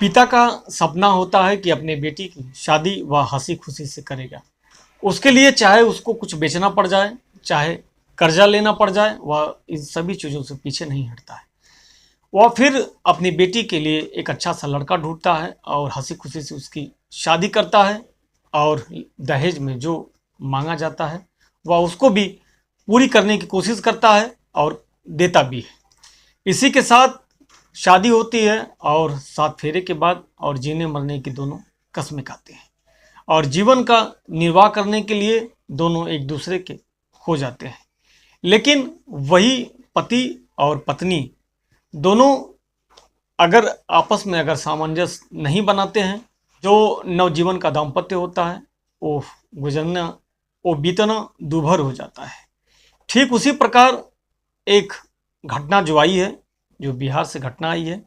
पिता का सपना होता है कि अपने बेटी की शादी वह हंसी खुशी से करेगा। उसके लिए चाहे उसको कुछ बेचना पड़ जाए, चाहे कर्जा लेना पड़ जाए, वह इन सभी चीज़ों से पीछे नहीं हटता है। वह फिर अपनी बेटी के लिए एक अच्छा सा लड़का ढूंढता है और हंसी खुशी से उसकी शादी करता है। और दहेज में जो मांगा जाता है वह उसको भी पूरी करने की कोशिश करता है और देता भी है। इसी के साथ शादी होती है और 7 फेरे के बाद और जीने मरने की दोनों कस्में खाते हैं और जीवन का निर्वाह करने के लिए दोनों एक दूसरे के हो जाते हैं। लेकिन वही पति और पत्नी दोनों अगर आपस में अगर सामंजस्य नहीं बनाते हैं, जो नवजीवन का दाम्पत्य होता है वो गुजरना वो बीतना दूभर हो जाता है। ठीक उसी प्रकार एक घटना जो आई है, जो बिहार से घटना आई है।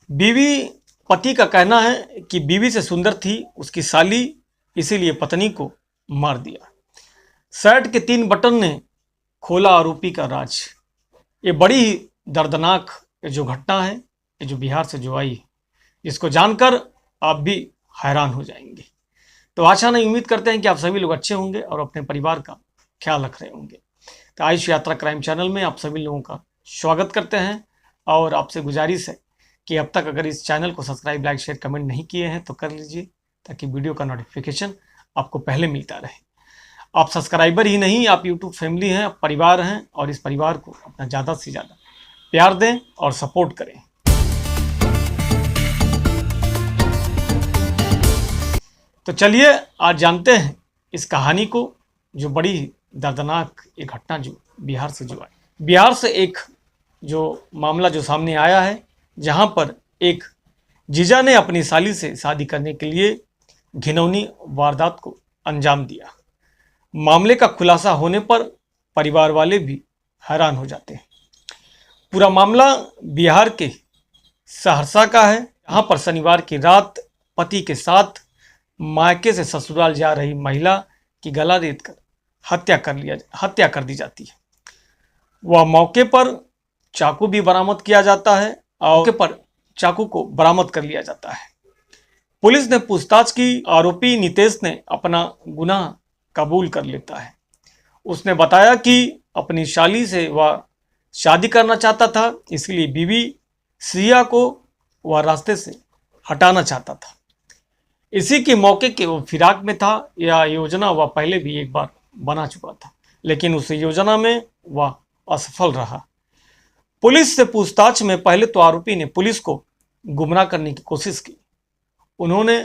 बीवी पति का कहना है कि बीवी से सुंदर थी उसकी साली, इसीलिए पत्नी को मार दिया। शर्ट के 3 बटन ने खोला आरोपी का राज। ये बड़ी ही दर्दनाक जो घटना है, ये जो बिहार से जो आई है, जिसको जानकर आप भी हैरान हो जाएंगे। तो आशा नहीं, उम्मीद करते हैं कि आप सभी लोग अच्छे होंगे और अपने परिवार का ख्याल रख रहे होंगे। तो आयुष यात्रा क्राइम चैनल में आप सभी लोगों का स्वागत करते हैं और आपसे गुजारिश है कि अब तक अगर इस चैनल को सब्सक्राइब, लाइक, शेयर, कमेंट नहीं किए हैं तो कर लीजिए, ताकि वीडियो का नोटिफिकेशन आपको पहले मिलता रहे। आप सब्सक्राइबर ही नहीं, आप यूट्यूब फैमिली हैं, आप परिवार हैं और इस परिवार को अपना ज़्यादा से ज़्यादा प्यार दें और सपोर्ट करें। तो चलिए आज जानते हैं इस कहानी को, जो बड़ी दर्दनाक एक घटना जो बिहार से जो आई। बिहार से एक जो मामला जो सामने आया है, जहां पर एक जीजा ने अपनी साली से शादी करने के लिए घिनौनी वारदात को अंजाम दिया। मामले का खुलासा होने पर परिवार वाले भी हैरान हो जाते हैं। पूरा मामला बिहार के सहरसा का है, जहां पर शनिवार की रात पति के साथ मायके से ससुराल जा रही महिला की गला रेत कर हत्या कर दी जाती है। वह मौके पर चाकू भी बरामद किया जाता है और मौके पर चाकू को बरामद कर लिया जाता है। पुलिस ने पूछताछ की। आरोपी नितेश ने अपना गुनाह कबूल कर लेता है। उसने बताया कि अपनी शाली से वह शादी करना चाहता था, इसलिए बीवी सिया को वह रास्ते से हटाना चाहता था। इसी के मौके के वो फिराक में था। यह योजना वह पहले भी एक बार बना चुका था, लेकिन उस योजना में वह असफल रहा। पुलिस से पूछताछ में पहले तो आरोपी ने पुलिस को गुमराह करने की कोशिश की। उन्होंने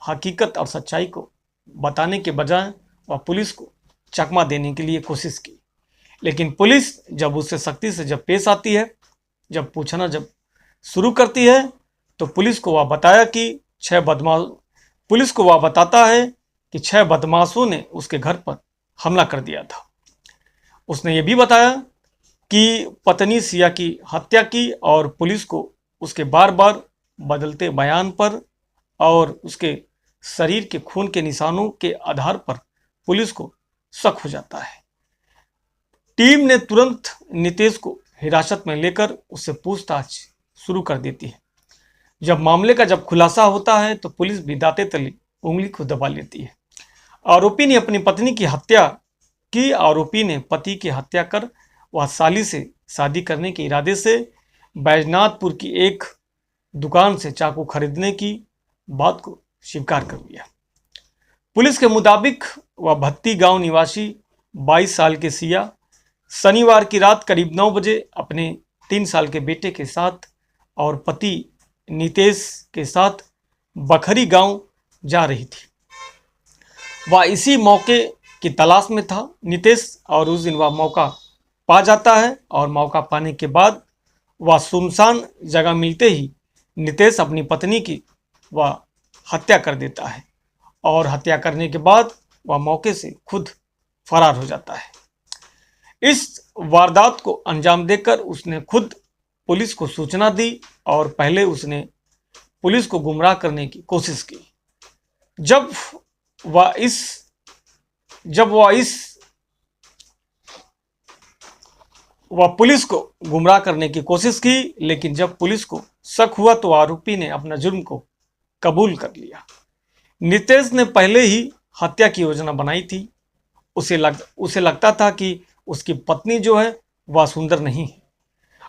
हकीकत और सच्चाई को बताने के बजाय वह पुलिस को चकमा देने के लिए कोशिश की। लेकिन पुलिस जब उससे सख्ती से जब पेश आती है, जब पूछना जब शुरू करती है, तो पुलिस को वह बताता है कि 6 बदमाशों ने उसके घर पर हमला कर दिया था। उसने ये भी बताया कि पत्नी सिया की हत्या की और पुलिस को उसके बार बार बदलते बयान पर और उसके शरीर के खून के निशानों के आधार पर पुलिस को शक हो जाता है। टीम ने तुरंत नितेश को हिरासत में लेकर उससे पूछताछ शुरू कर देती है। जब मामले का खुलासा होता है तो पुलिस भी दांते तले उंगली को दबा लेती है। आरोपी ने अपनी पत्नी की हत्या की। आरोपी ने पति की हत्या कर वह साली से शादी करने के इरादे से बैजनाथपुर की एक दुकान से चाकू खरीदने की बात को स्वीकार कर लिया। पुलिस के मुताबिक वह भत्ती गांव निवासी 22 साल के सिया शनिवार की रात करीब 9 बजे अपने 3 साल के बेटे के साथ और पति नितेश के साथ बखरी गांव जा रही थी। वह इसी मौके की तलाश में था नितेश, और उस दिन वह मौका पा जाता है और मौका पाने के बाद वह सुनसान जगह मिलते ही नितेश अपनी पत्नी की वह हत्या कर देता है और हत्या करने के बाद वह मौके से खुद फरार हो जाता है। इस वारदात को अंजाम देकर उसने खुद पुलिस को सूचना दी और पहले उसने पुलिस को गुमराह करने की कोशिश की। जब वह पुलिस को गुमराह करने की कोशिश की, लेकिन जब पुलिस को शक हुआ तो आरोपी ने अपना जुर्म को कबूल कर लिया। नितेश ने पहले ही हत्या की योजना बनाई थी। उसे लगता था कि उसकी पत्नी जो है वह सुंदर नहीं है।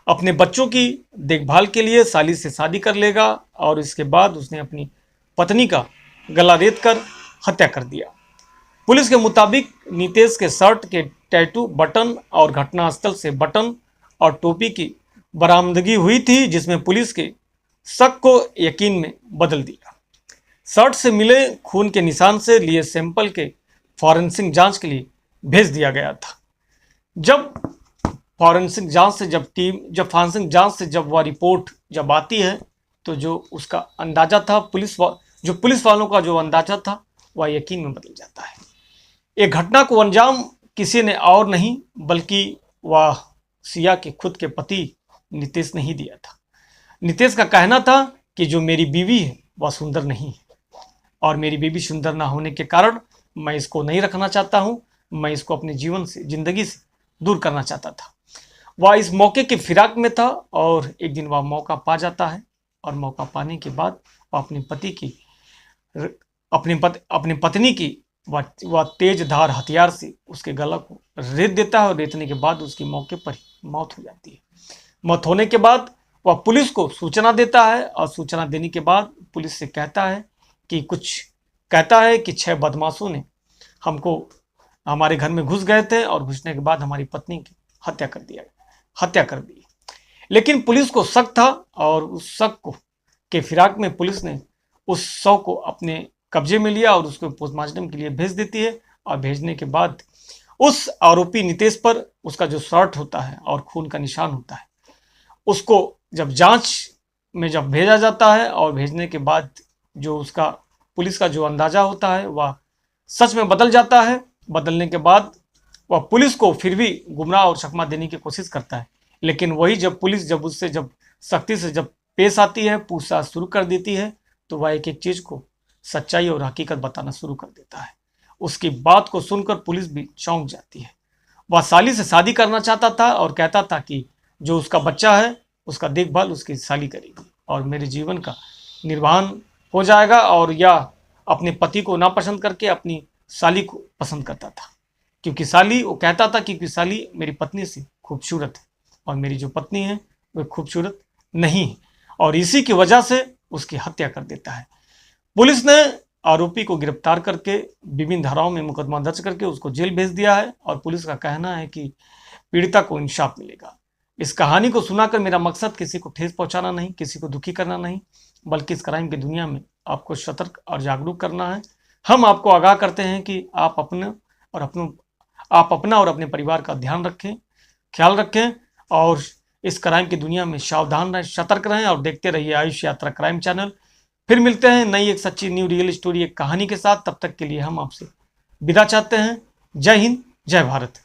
अपने बच्चों की देखभाल के लिए साली से शादी कर लेगा और इसके बाद उसने अपनी पत्नी का गला रेत कर हत्या कर दिया। पुलिस के मुताबिक नितेश के शर्ट के टैटू, बटन और घटनास्थल से बटन और टोपी की बरामदगी हुई थी, जिसमें पुलिस के शक को यकीन में बदल दिया। शर्ट से मिले खून के निशान से लिए सैंपल के फॉरेंसिक जांच के लिए भेज दिया गया था। जब फॉरेंसिक जांच से जब वह रिपोर्ट जब आती है तो जो उसका अंदाजा था पुलिस वालों का जो अंदाजा था वह यकीन में बदल जाता है। एक घटना को अंजाम किसी ने और नहीं बल्कि वह सिया के खुद के पति नितेश ने ही दिया था। नितेश का कहना था कि जो मेरी बीवी है वह सुंदर नहीं है और मेरी बीवी सुंदर ना होने के कारण मैं इसको नहीं रखना चाहता हूँ, मैं इसको अपने जिंदगी से दूर करना चाहता था। वह इस मौके के फिराक में था और एक दिन वह मौका पा जाता है और मौका पाने के बाद वह अपनी पत्नी की वह तेज धार हथियार से उसके गला को रेत देता है और रेतने के बाद उसकी मौके पर ही मौत हो जाती है। मौत होने के बाद वह पुलिस को सूचना देता है और सूचना देने के बाद पुलिस से कहता है कि 6 बदमाशों ने हमारे घर में घुस गए थे और घुसने के बाद हमारी पत्नी की हत्या कर दी। लेकिन पुलिस को शक था और उस शक के फिराक में पुलिस ने उस शव को अपने कब्जे में लिया और उसको पोस्टमार्टम के लिए भेज देती है। और भेजने के बाद उस आरोपी नितेश पर उसका जो शर्ट होता है और खून का निशान होता है उसको जब जांच में जब भेजा जाता है और भेजने के बाद जो उसका पुलिस का जो अंदाजा होता है वह सच में बदल जाता है। बदलने के बाद वह पुलिस को फिर भी गुमराह और चकमा देने की कोशिश करता है, लेकिन वही जब पुलिस उससे सख्ती से पेश आती है, पूछताछ शुरू कर देती है, तो वह एक एक चीज को सच्चाई और हकीकत बताना शुरू कर देता है। उसकी बात को सुनकर पुलिस भी चौंक जाती है। वह साली से शादी करना चाहता था और कहता था कि जो उसका बच्चा है उसका देखभाल उसकी साली करेगी और मेरे जीवन का निर्वहन हो जाएगा। और या अपने पति को नापसंद करके अपनी साली को पसंद करता था, वो कहता था क्योंकि साली मेरी पत्नी से खूबसूरत है और मेरी जो पत्नी है वह खूबसूरत नहीं है, और इसी की वजह से उसकी हत्या कर देता है। पुलिस ने आरोपी को गिरफ्तार करके विभिन्न धाराओं में मुकदमा दर्ज करके उसको जेल भेज दिया है और पुलिस का कहना है कि पीड़िता को इंसाफ मिलेगा। इस कहानी को सुनाकर मेरा मकसद किसी को ठेस पहुंचाना नहीं, किसी को दुखी करना नहीं, बल्कि इस क्राइम की दुनिया में आपको सतर्क और जागरूक करना है। हम आपको आगाह करते हैं कि आप अपना और अपने परिवार का ख्याल रखें और इस क्राइम की दुनिया में सावधान रहें, सतर्क रहें और देखते रहिए आयुष यात्रा क्राइम चैनल। फिर मिलते हैं नई एक सच्ची न्यू रियल स्टोरी एक कहानी के साथ। तब तक के लिए हम आपसे विदा चाहते हैं। जय हिंद, जय भारत।